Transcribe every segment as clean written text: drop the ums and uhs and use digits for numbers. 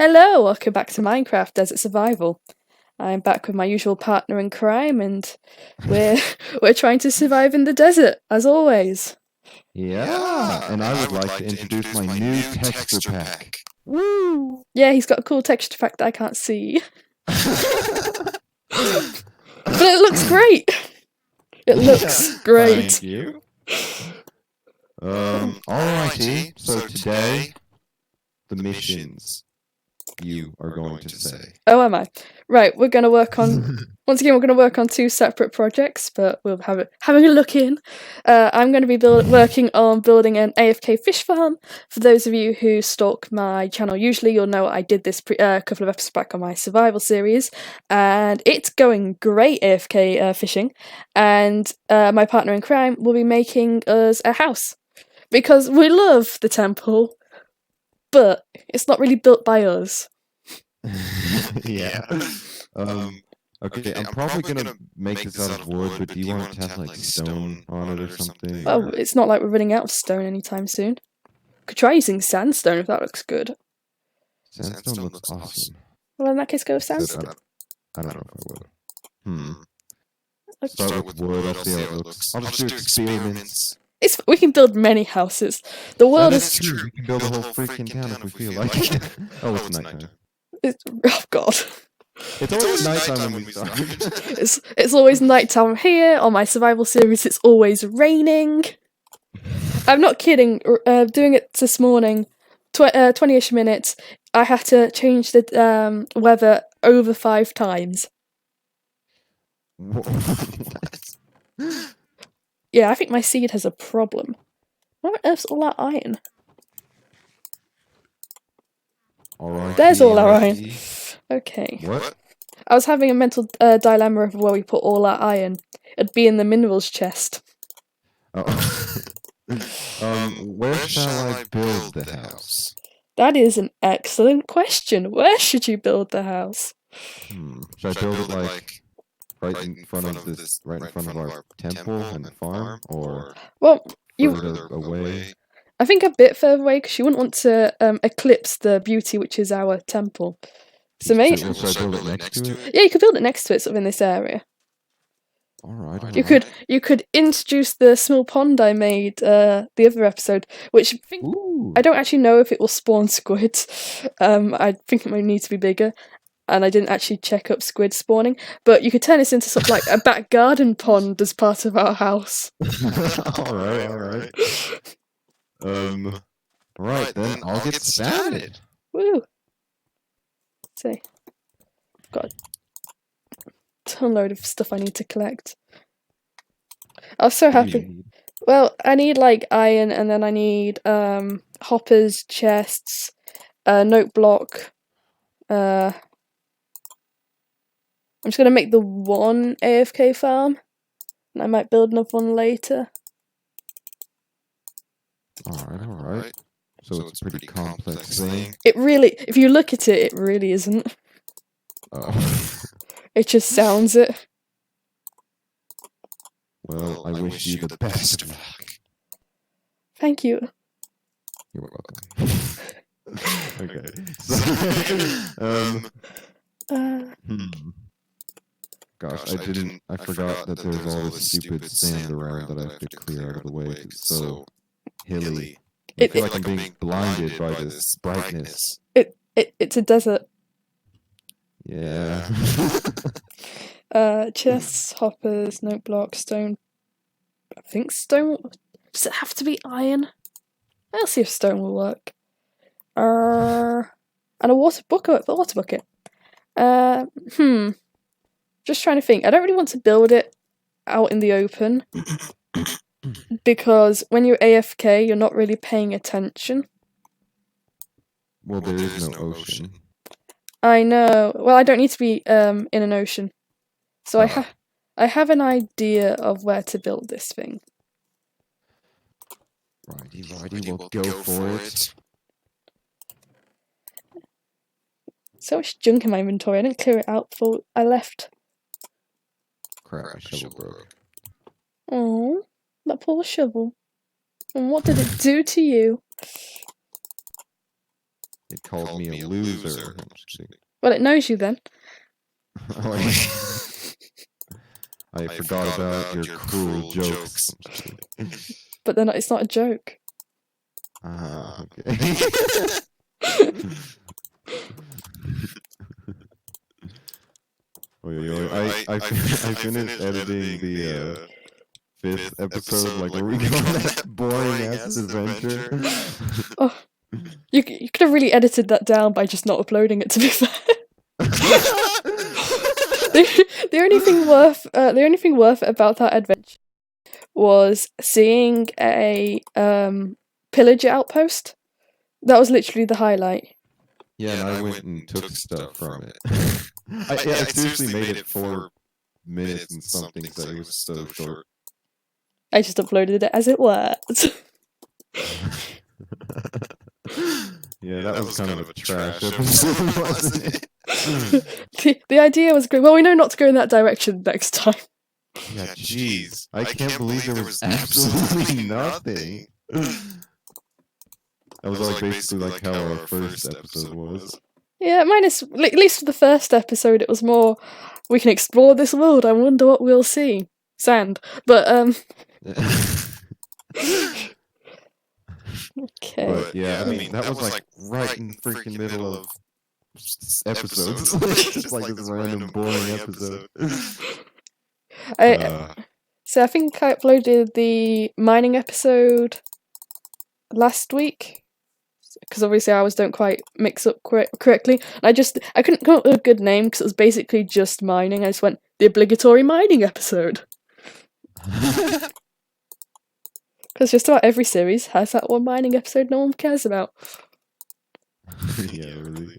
Hello, welcome back to Minecraft Desert Survival. I'm back with my usual partner in crime, and we're we're trying to survive in the desert as always. Yeah, and I would like to introduce my new texture pack. Woo! Yeah, he's got a cool texture pack that I can't see, but it looks great. It looks great. Thank you. Alrighty. So today, the missions you are going to say. Oh, am I? Right, we're going to work on... Once again, we're going to work on two separate projects, but we'll having a look in. I'm going to be working on building an AFK fish farm. For those of you who stalk my channel, usually you'll know I did this a couple of episodes back on my survival series, and it's going great AFK fishing. And my partner in crime will be making us a house, because we love the temple, but it's not really built by us. Yeah. Okay, I'm probably gonna make this out of wood, but do you want it to have like stone on it or something? Well, it's not like we're running out of stone anytime soon. Could try using sandstone if that looks good. Sandstone looks awesome. Well, in that case, go with sandstone. I don't know if I would. Start with wood, I'll see how it looks. I'll just do experiments. We can build many houses. The world is true. We can build a whole freaking town if we feel like it. Oh, it's nighttime. Oh god. It's always nighttime when we start. It's always nighttime here. On my survival series, it's always raining. I'm not kidding. Doing it this morning, 20-ish minutes, I had to change the weather over 5 times. What? Yeah, I think my seed has a problem. Where on earth's all that iron? Alright. There's all our iron. Okay. What? I was having a mental dilemma of where we put all that iron. It'd be in the minerals chest. Oh. Where shall I build the house? That is an excellent question. Where should you build the house? Should I build it like right in front of our temple and farm, or further away? I think a bit further away, because you wouldn't want to eclipse the beauty which is our temple. So maybe should I build it next to it? Yeah, you could build it next to it, sort of in this area. Alright. You could introduce the small pond I made the other episode, which I don't actually know if it will spawn squids. I think it might need to be bigger, and I didn't actually check up squid spawning. But you could turn this into sort of like a back garden pond as part of our house. Alright. Right then, I'll get started. Woo! See, I've got a ton load of stuff I need to collect. I was so happy. Well, I need like iron, and then I need hoppers, chests, note block. I'm just gonna make the one AFK farm, and I might build another one later. Alright. So it's a pretty complex thing. It really, if you look at it, it really isn't. Oh. It just sounds it. Well, I wish you the best of luck. Thank you. You're welcome. Okay. Gosh, I forgot that there's all this stupid sand around that I have to clear out of the way. It's so hilly. I feel like I'm being blinded by this brightness. It's a desert. Yeah. Chests, hoppers, note block, stone. I think stone. Does it have to be iron? I'll see if stone will work. And a water bucket. Just trying to think. I don't really want to build it out in the open. Because when you're AFK, you're not really paying attention. Well, there is no ocean. I know. Well, I don't need to be in an ocean. So I have an idea of where to build this thing. Righty, we'll go for it. So much junk in my inventory. I didn't clear it out before I left. Crap, my shovel broke. Oh, that poor shovel. And what did it do to you? It called me a loser. I'm just kidding. Well, it knows you then. Oh, I forgot about your cruel jokes. I'm just kidding. But then it's not a joke. Ah, okay. I finished editing the fifth episode, like where we go on that boring ass adventure. Oh, you could have really edited that down by just not uploading it. To be fair, the only thing worth it about that adventure was seeing a pillager outpost. That was literally the highlight. Yeah, and I went and took stuff from it. I seriously made it 4 minutes and something, so it was so short. I just uploaded it as it was. Yeah, that was kind of a trash episode, wasn't it? The idea was great. Well, we know not to go in that direction next time. Yeah, jeez. I can't believe there was absolutely nothing. That was like basically like how our first episode was. Yeah, minus at least for the first episode, it was more we can explore this world. I wonder what we'll see. Sand, but okay. But yeah, I mean that was like right in the freaking middle of episodes. Just like this random boring episode. So I think I uploaded the mining episode last week. Because obviously ours don't quite mix up correctly. And I couldn't come up with a good name because it was basically just mining. I just went, the obligatory mining episode. Because just about every series has that one mining episode no one cares about. Yeah, really.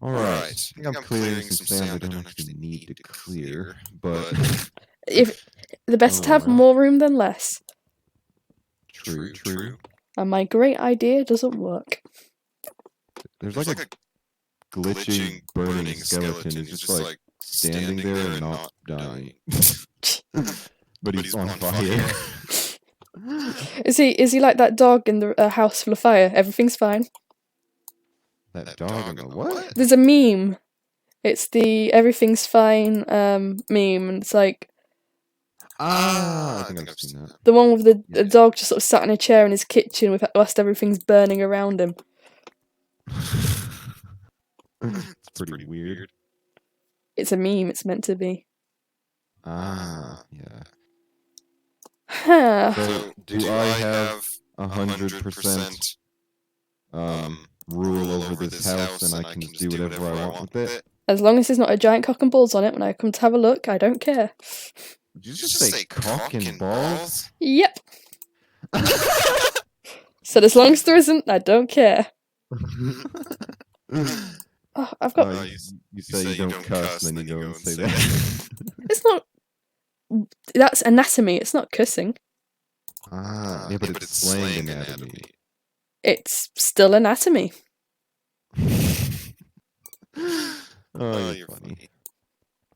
Alright, I think I'm clearing some sand I don't actually need to clear, but... If the best to have more room than less. True. And my great idea doesn't work. There's like a glitching, burning skeleton who's just like standing there and not dying. But he's on fire. Is he like that dog in the house full of fire? Everything's fine. That dog in the what? There's a meme. It's the everything's fine meme, and it's like I think I've seen that. The one with the dog just sort of sat in a chair in his kitchen whilst everything's burning around him. It's pretty weird. It's a meme, it's meant to be. Yeah. Huh. So, do I have 100% rule over this house and I can just do whatever I want with it? As long as there's not a giant cock and balls on it when I come to have a look, I don't care. Did you just say cock and balls? Yep. So as long as there isn't, I don't care. Oh, I've got... you say you don't cuss, and then you go and say that. It's not... That's anatomy, it's not cussing. Yeah, but it's slang anatomy. It's still anatomy. Oh, you're funny.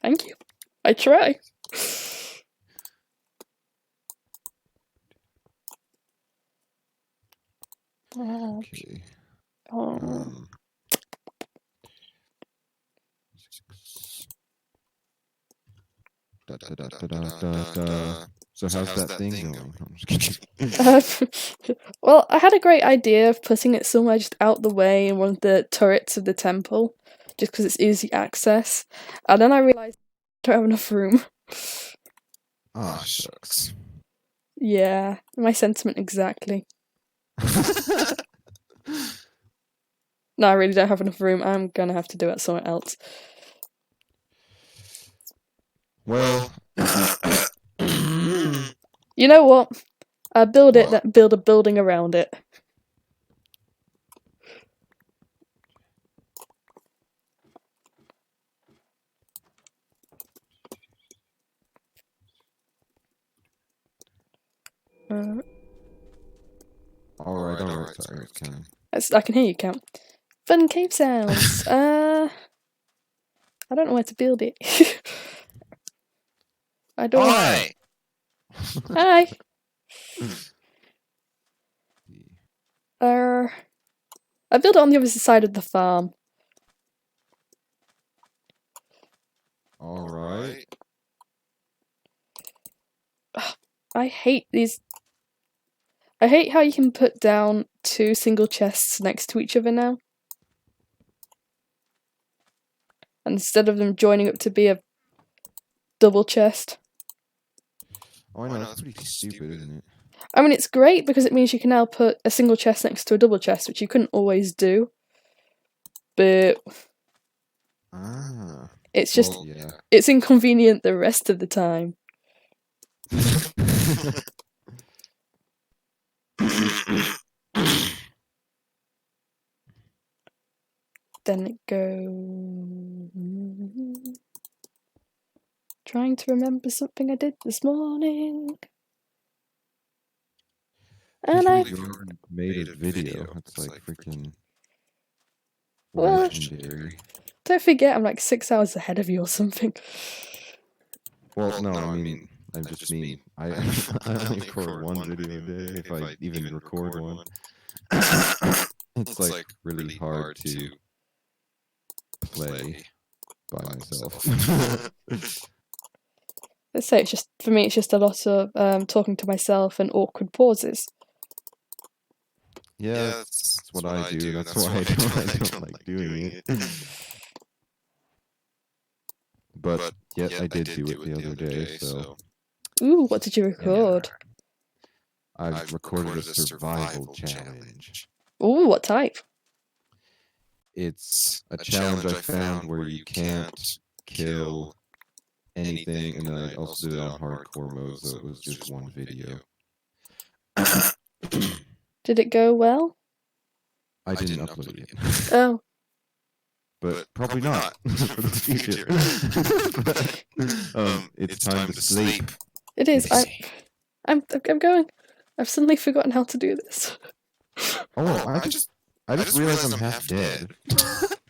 Thank you. I try. Okay. So how's that thing going? I'm just kidding. Well, I had a great idea of putting it somewhere just out the way in one of the turrets of the temple, just because it's easy access. And then I realised I don't have enough room. Ah, shucks. Yeah, my sentiment exactly. No, I really don't have enough room. I'm gonna have to do it somewhere else. Well, you know what? Build it, then build a building around it. Alright, sorry, I can hear you count. Fun cave sounds. I don't know where to build it. I don't. Hi. Hi. I built it on the other side of the farm. All right. I hate these. I hate how you can put down 2 single chests next to each other now. And instead of them joining up to be a double chest. Oh, I know, that's pretty stupid, isn't it? I mean, it's great because it means you can now put a single chest next to a double chest, which you couldn't always do. But it's just, yeah. It's inconvenient the rest of the time. Then it goes... Trying to remember something I did this morning. And I made a video. That's like freaking well, legendary. Don't forget, I'm like 6 hours ahead of you or something. Well, no, I mean, I just mean, I only record one video a day, if I even record one. It's like really hard to play by myself. Let's say for me, it's just a lot of talking to myself and awkward pauses. Yeah, that's what I do. That's why I don't like doing it. But yet I did do it the other day, so... Ooh, what did you record? Yeah. I recorded a survival challenge. Ooh, what type? It's a challenge I found where you can't kill anything, and then I also did it on hardcore mode, so it was just one video. Did it go well? I didn't upload it yet. Oh. But probably not for the future. It's time to sleep. It is. I'm going. I've suddenly forgotten how to do this. Oh, I just realized I'm half dead.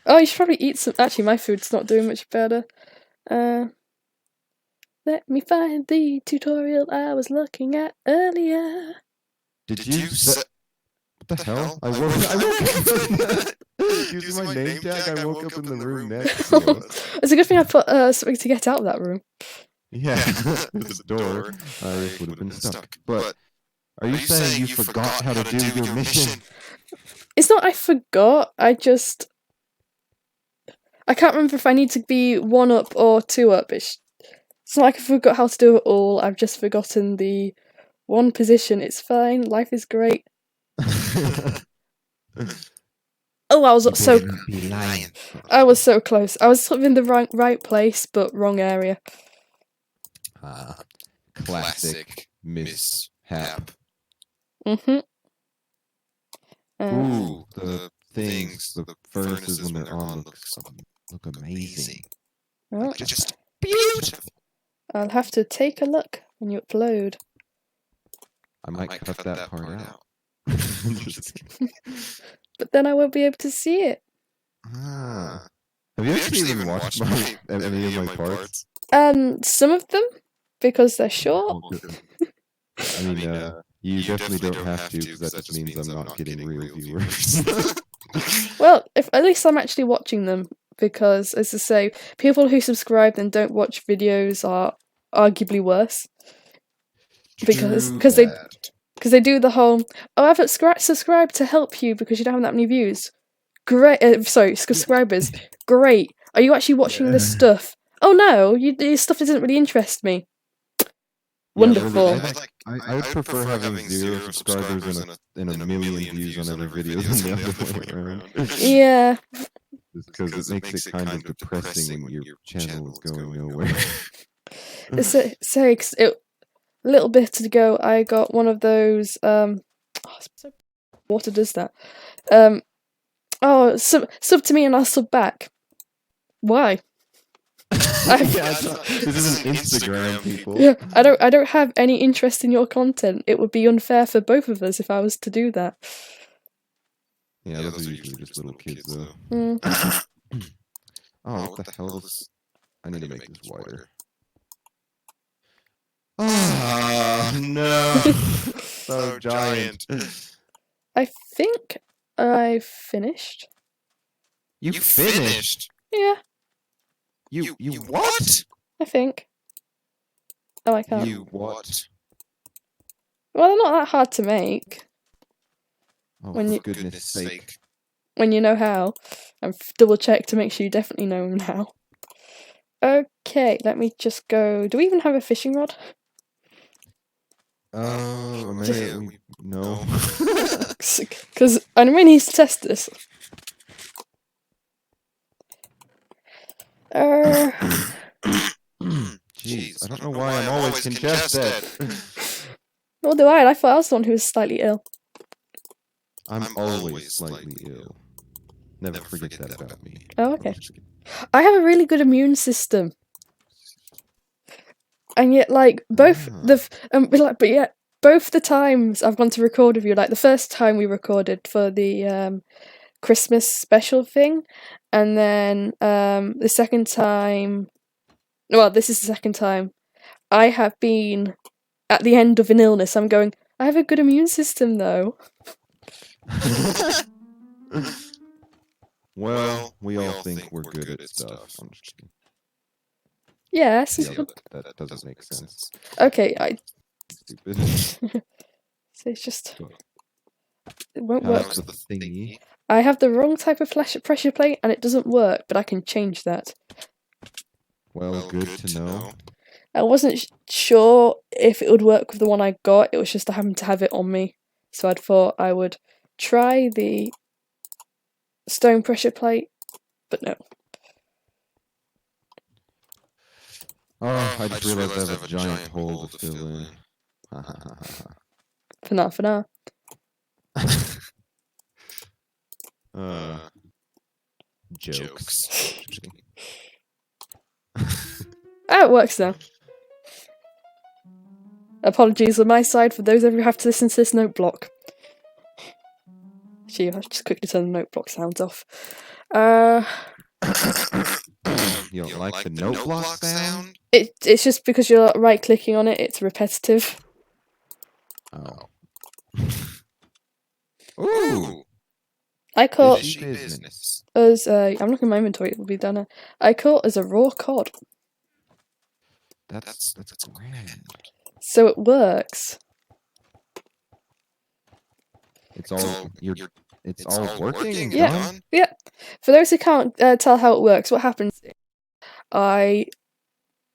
Oh, you should probably eat some. Actually, my food's not doing much better. Let me find the tutorial I was looking at earlier. Did you what the hell? I woke up using my name tag. I woke up in the room next to us. It's a good thing I put something to get out of that room. Yeah, there's a door. Iris would have been stuck. But are you saying you forgot how to do your mission? It's not I forgot. I can't remember if I need to be 1 up or 2 up. It's not like I forgot how to do it all. I've just forgotten the one position. It's fine. Life is great. Oh, I was so close. I was sort of in the right place, but wrong area. Classic mishap. Mm-hmm. Ooh, the furnaces when they're on look amazing. Oh. Just beautiful. I'll have to take a look when you upload. I might cut that part out. But then I won't be able to see it. Have you actually even watched any of my parts? Some of them, because they're short. I mean, you definitely don't have to, because that just means I'm not getting real viewers. Well, at least I'm actually watching them, because, as I say, people who subscribe and don't watch videos are arguably worse. Because they do the whole, oh, I've subscribed to help you because you don't have that many views. Great, subscribers. Great. Are you actually watching this stuff? Oh no, this stuff doesn't really interest me. Wonderful. I would prefer having 0 subscribers and a million views on every video than the other way around. Yeah. Because it makes it kind of depressing when your channel is going nowhere. A little bit ago, I got one of those. Water does that. Sub to me and I'll sub back. Why? This is an Instagram, people. Yeah, I don't have any interest in your content. It would be unfair for both of us if I was to do that. Yeah, those are usually just little kids, though. Oh, what the hell is... I need to make this wider. Oh no! So giant. I think I finished. You finished? Yeah, You what? I think. Oh, I can't. You what? Well, they're not that hard to make Oh, When for you- goodness sake. when you know how. And double check to make sure you definitely know now. Okay, let me just go. Do we even have a fishing rod? No. Because I really need to test this. Jeez, I don't know why I'm always congested. Nor do I. I thought I was the one who was slightly ill. I'm always slightly ill. Never forget that about me. Oh, okay. I have a really good immune system. And yet, like, both both the times I've gone to record with you, like the first time we recorded for the Christmas special thing, and then the second time, well, this is the second time, I have been at the end of an illness. I'm going, I have a good immune system though. Well, we all think we're good at stuff. I'm just kidding. Yes. Yeah, that doesn't make sense. Okay, Stupid. so it's just it won't work. How's the thingy? I have the wrong type of pressure plate and it doesn't work, but I can change that. Well, good to know. I wasn't sure if it would work with the one I got. It was just I happened to have it on me, so I thought I would try the stone pressure plate, but no. Oh, I just realized I have a giant hole to fill in. For now. Jokes. Ah, it works now. Apologies on my side for those of you who have to listen to this note block. Gee, I'll just quickly turn the note block sounds off. You don't like the note block sound? It's just because you're right clicking on it, it's repetitive. Oh. Ooh! I caught business. as I'm looking at my inventory, it will be done. I caught as a raw cod. That's grand. So it works. It's all it's all working. Yeah. Done? Yeah. For those who can't tell how it works, what happens is I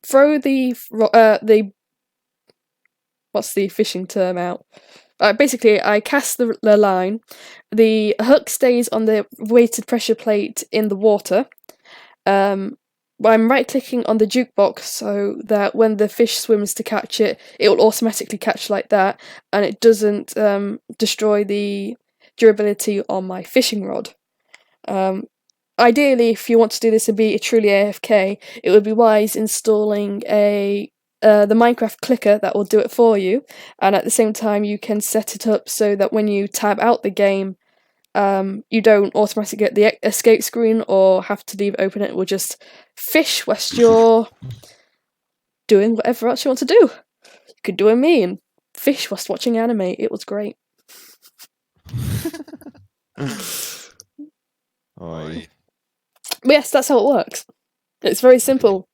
throw the what's the fishing term out? Basically, I cast the line. The hook stays on the weighted pressure plate in the water. I'm right clicking on the jukebox so that when the fish swims to catch it, it will automatically catch like that, and it doesn't destroy the durability on my fishing rod. Ideally, if you want to do this and be truly AFK, it would be wise installing the Minecraft clicker that will do it for you, and at the same time you can set it up so that when you tab out the game, you don't automatically get the escape screen or have to leave it open. It will just fish whilst you're doing whatever else you want to do. You could do a me and fish whilst watching anime. It was great. Oi. But yes, that's how it works. It's very simple.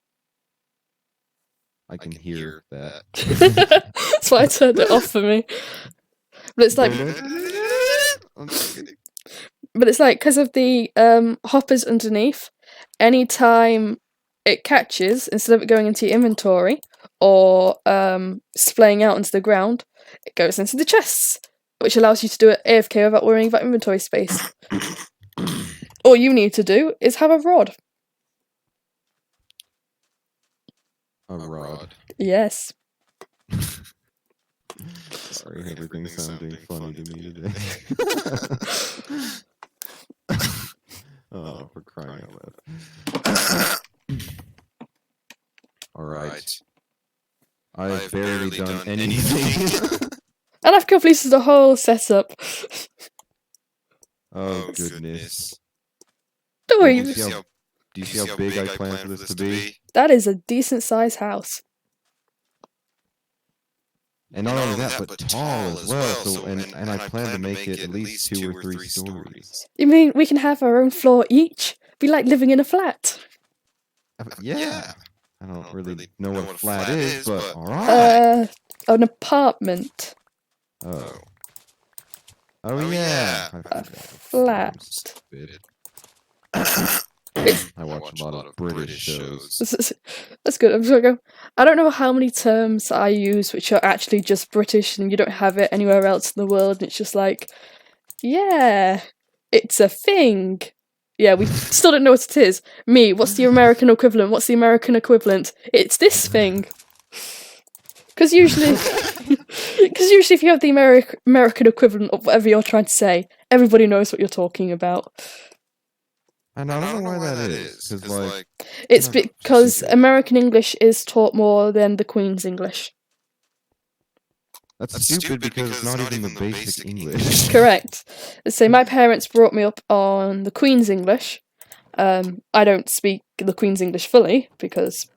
I can hear that. That's why I turned it off for me. But it's like, I'm just kidding. but it's like because of the hoppers underneath. Anytime it catches, instead of it going into your inventory or splaying out into the ground, it goes into the chests, which allows you to do it AFK without worrying about inventory space. All you need to do is have a rod. A rod. Yes. Sorry, everything's sounding funny to me today. Oh, for crying out loud. Alright. I've barely done anything. And I've completed the whole setup. Oh, goodness. Don't worry, Do you see how big I plan for this to be? that is a decent sized house. And not only that, but tall as well. So, and I plan to make it at least 2 or 3 stories. You mean we can have our own floor each? Be like living in a flat. Yeah. I don't really know what a flat is, but alright. An apartment. Oh. Oh yeah. A flat. I watch a lot of British shows. That's good. I'm just gonna go. I don't know how many terms I use which are actually just British and you don't have it anywhere else in the world. And it's just like, yeah, it's a thing. Yeah, we still don't know what it is. Me, what's the American equivalent? What's the American equivalent? It's this thing. Because usually, if you have the American equivalent of whatever you're trying to say, everybody knows what you're talking about. And I don't know why that is, because like it's because American English is taught more than the Queen's English. That's stupid because it's not even the basic English. Correct. So my parents brought me up on the Queen's English. I don't speak the Queen's English fully because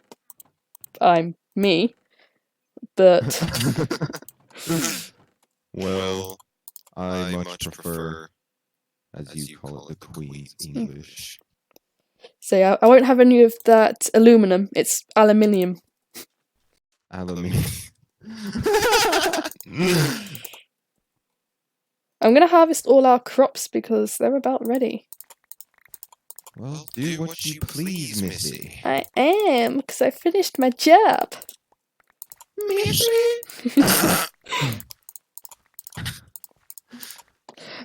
I'm me. But well, I much prefer, as you call it, the Queen's English. So I won't have any of that aluminum. It's aluminium. Aluminium. I'm gonna harvest all our crops because they're about ready. Well, do what you please, Missy. I am, because I finished my job. Missy?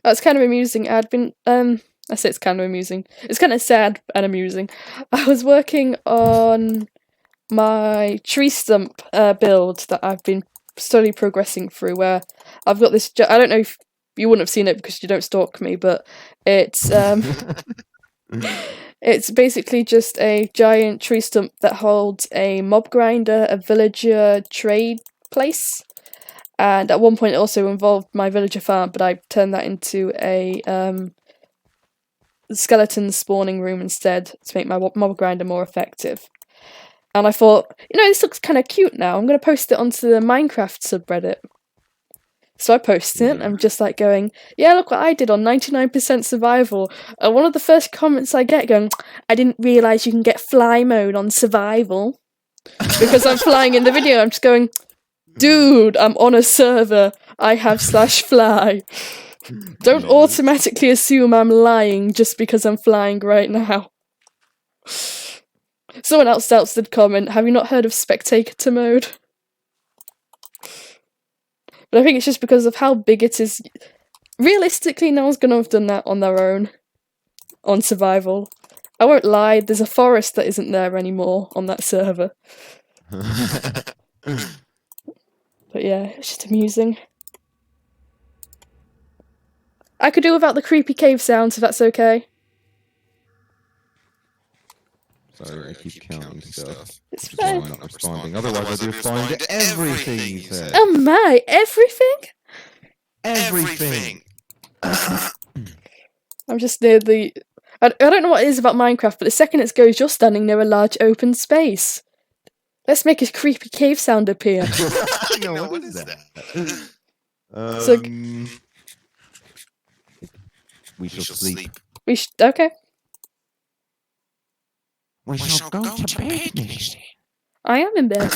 That's kind of amusing. I'd been, I say it's kind of amusing. It's kind of sad and amusing. I was working on my tree stump build that I've been slowly progressing through, where I've got this, I don't know if you wouldn't have seen it because you don't stalk me, but it's, it's basically just a giant tree stump that holds a mob grinder, a villager trade place, and at one point it also involved my villager farm, but I turned that into a skeleton spawning room instead to make my mob grinder more effective. And I thought, this looks kind of cute now. I'm going to post it onto the Minecraft subreddit. So I posted it, and I'm just like going, yeah, look what I did on 99% survival. And one of the first comments I get going, I didn't realise you can get fly mode on survival. Because I'm flying in the video, I'm just going, dude, I'm on a server. I have /fly. Don't automatically assume I'm lying just because I'm flying right now. Someone else did comment, have you not heard of spectator mode? But I think it's just because of how big it is. Realistically, no one's going to have done that on their own. On survival. I won't lie, there's a forest that isn't there anymore on that server. But yeah, it's just amusing. I could do without the creepy cave sounds if that's okay. Sorry, I keep counting stuff. It's fine. I'm not responding. Otherwise, I'd be responding to everything you said. Oh my, everything? Everything! I'm just near the... I don't know what it is about Minecraft, but the second it goes, you're standing near a large open space. Let's make a creepy cave sound appear. No, what is that? So, we shall sleep. Okay. We shall go to bed, Missy. I am in bed.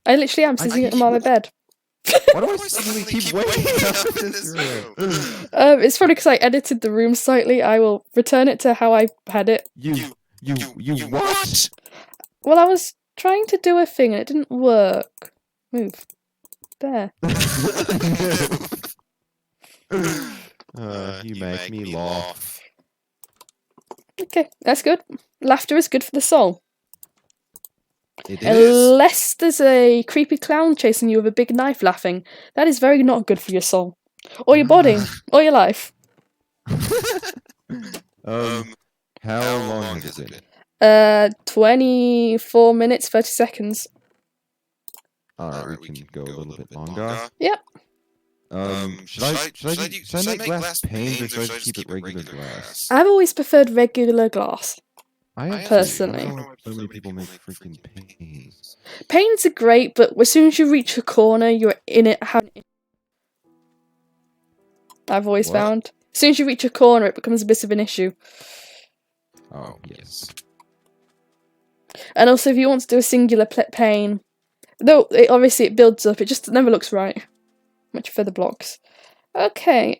I literally am sitting on my bed. Why do I suddenly keep waking up in this room? It's probably because I edited the room slightly. I will return it to how I had it. You what? Well, I was trying to do a thing and it didn't work. Move. There. You make me laugh. Okay, that's good. Laughter is good for the soul. It is. Unless there's a creepy clown chasing you with a big knife laughing. That is very not good for your soul. Or your body. Or your life. How long has it been? 24 minutes, 30 seconds. Alright, we can go a little bit longer. Yep. Should I make glass panes or should I just keep it regular glass? I've always preferred regular glass. I have Personally. I don't know why so many people make freaking pains. Panes are great, but as soon as you reach a corner, you're in it. I've always What? found. As soon as you reach a corner, it becomes a bit of an issue. Oh, yes. And also, if you want to do a singular pane, though obviously it builds up, it just never looks right. Much for the blocks. Okay,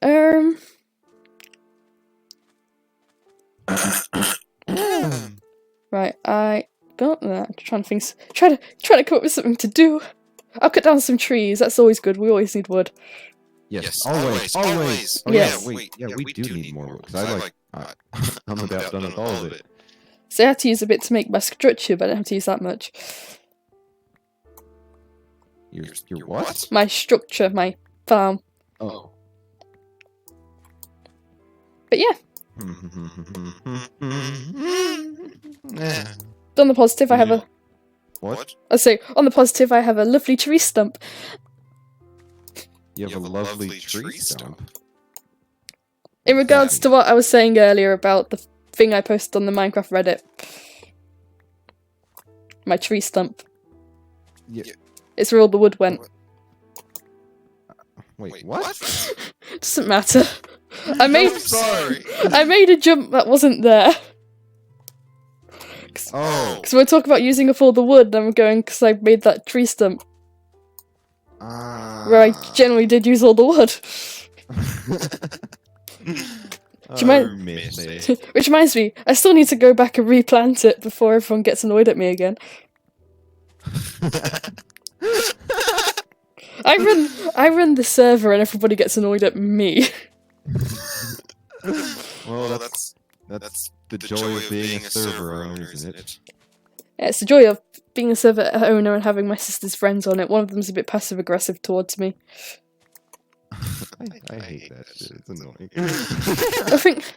right, I got that. Trying to think, trying to come up with something to do. I'll cut down some trees. That's always good. We always need wood. Yes, always. Oh, Yes. yeah, we do need more wood, because I'm about done with all of it. So I had to use a bit to make my structure, but I don't have to use that much. Your what? My structure, my farm. Oh. But yeah, Yeah. on the positive, I have a. What? I say on the positive, I have a lovely tree stump. You have a lovely tree stump. In regards to what I was saying earlier about the thing I posted on the Minecraft Reddit, my tree stump. Yeah. It's where all the wood went. Wait, what? Doesn't matter. I made. I'm sorry. I made a jump that wasn't there. Oh. Because we're talking about using up all the wood, and I'm going because I made that tree stump where I generally did use all the wood. Do you mind? Which reminds me, I still need to go back and replant it before everyone gets annoyed at me again. I run the server and everybody gets annoyed at me. Well, that's the joy of being a server owner, isn't it? Yeah, it's the joy of being a server owner and having my sister's friends on it. One of them's a bit passive aggressive towards me. I hate that shit. It's annoying. I think,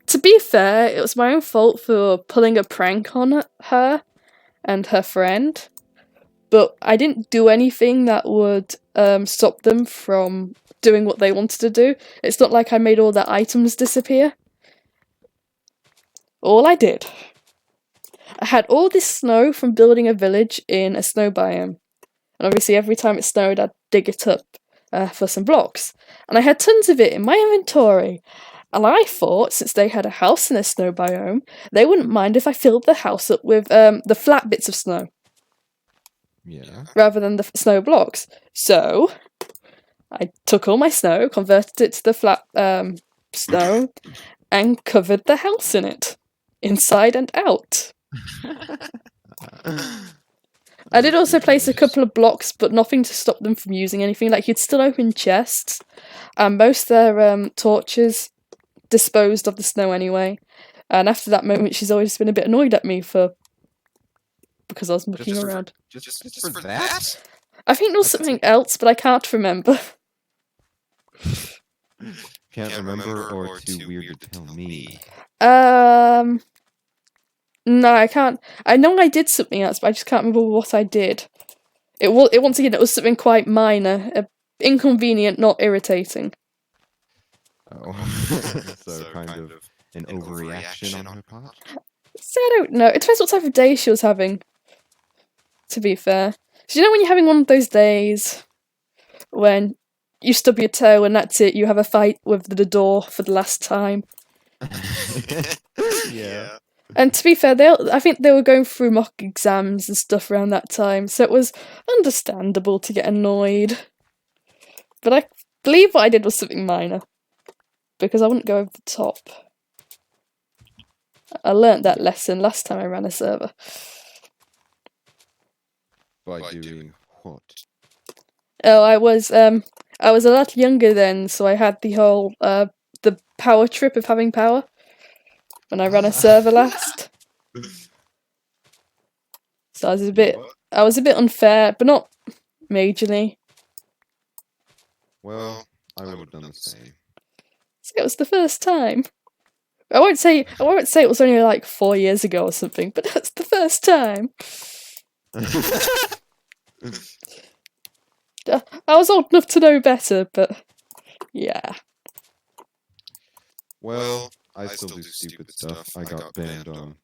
to be fair, it was my own fault for pulling a prank on her and her friend. But I didn't do anything that would stop them from doing what they wanted to do. It's not like I made all their items disappear. All I did, I had all this snow from building a village in a snow biome. And obviously every time it snowed, I'd dig it up for some blocks. And I had tons of it in my inventory. And I thought, since they had a house in a snow biome, they wouldn't mind if I filled the house up with the flat bits of snow. Yeah. Rather than the snow blocks. So, I took all my snow, converted it to the flat snow, and covered the house in it. Inside and out. I did also place a couple of blocks, but nothing to stop them from using anything. Like, you'd still open chests, and most of their torches disposed of the snow anyway. And after that moment, she's always been a bit annoyed at me because I was looking around. Just for that? I think there was something else, but I can't remember. Can't remember, or too weird to tell me? No, I can't. I know I did something else, but I just can't remember what I did. Once again, it was something quite minor, inconvenient, not irritating. Oh, so kind of an overreaction on her part? So I don't know. It depends what type of day she was having, to be fair. So you know when you're having one of those days when you stub your toe and that's it, you have a fight with the door for the last time? Yeah. And to be fair, I think they were going through mock exams and stuff around that time, so it was understandable to get annoyed. But I believe what I did was something minor, because I wouldn't go over the top. I learnt that lesson last time I ran a server. By doing what? Oh, I was a lot younger then, so I had the whole the power trip of having power when I ran a server last. So I was a bit unfair, but not majorly. Well, I would have done the same. So it was the first time. I won't say it was only like 4 years ago or something, but that's the first time. I was old enough to know better, but yeah. Well, I still do stupid stuff. I got banned on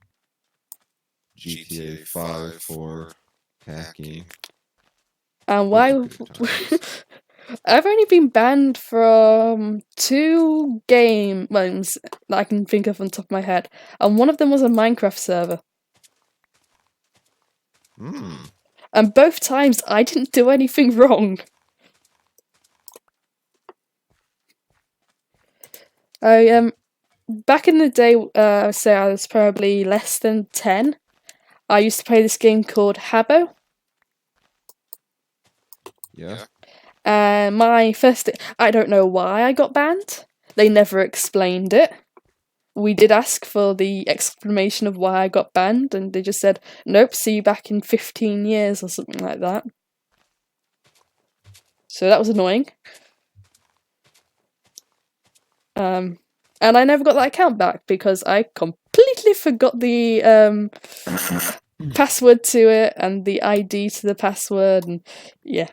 GTA 5 for hacking. And Those why? were good times. I've only been banned from 2 games that I can think of on top of my head, and one of them was a Minecraft server. And both times I didn't do anything wrong. Back in the day, say I was probably less than 10, I used to play this game called Habbo. Yeah. And I don't know why I got banned. They never explained it. We did ask for the explanation of why I got banned, and they just said, nope, see you back in 15 years or something like that. So that was annoying. And I never got that account back because I completely forgot the password to it and the ID to the password, and yeah.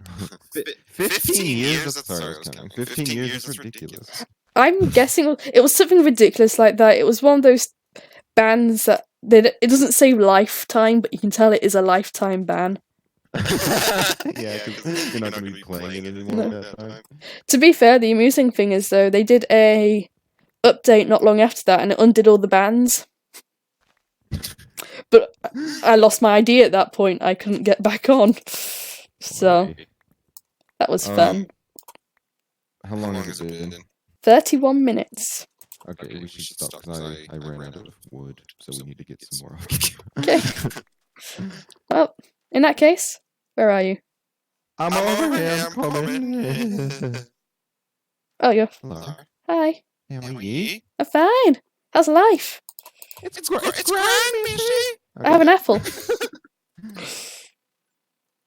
15 years? Sorry, I was counting. 15 years is ridiculous. I'm guessing it was something ridiculous like that. It was one of those bans that it doesn't say lifetime, but you can tell it is a lifetime ban. Yeah, because you're not going to be playing it anymore at that time. To be fair, the amusing thing is, though, they did a update not long after that, and it undid all the bans. But I lost my ID at that point. I couldn't get back on. So that was fun. How long has it been? 31 minutes. Okay, we should stop because I ran out of wood, so we need to get some more. Okay. Well, in that case, where are you? I'm over here. I'm coming. Oh, you're. Hello. Hi. How are you? I'm fine. How's life? It's grand, Mishy. I have an apple.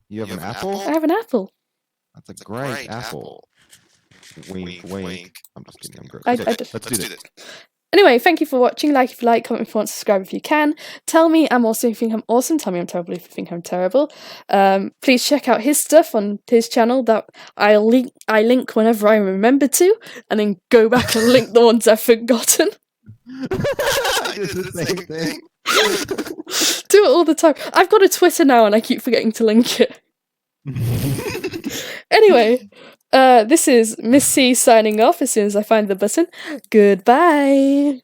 You have an apple? I have an apple. That's a great apple. Wink, wink. I'm just kidding. I'm great. I Okay, just- let's do this. Anyway, thank you for watching. Like if you like, comment if you want, subscribe if you can. Tell me I'm awesome if you think I'm awesome. Tell me I'm terrible if you think I'm terrible. Please check out his stuff on his channel that I link whenever I remember to, and then go back and link the ones I've forgotten. I did the same thing. Do it all the time. I've got a Twitter now and I keep forgetting to link it. Anyway, this is Miss C signing off as soon as I find the button. Goodbye.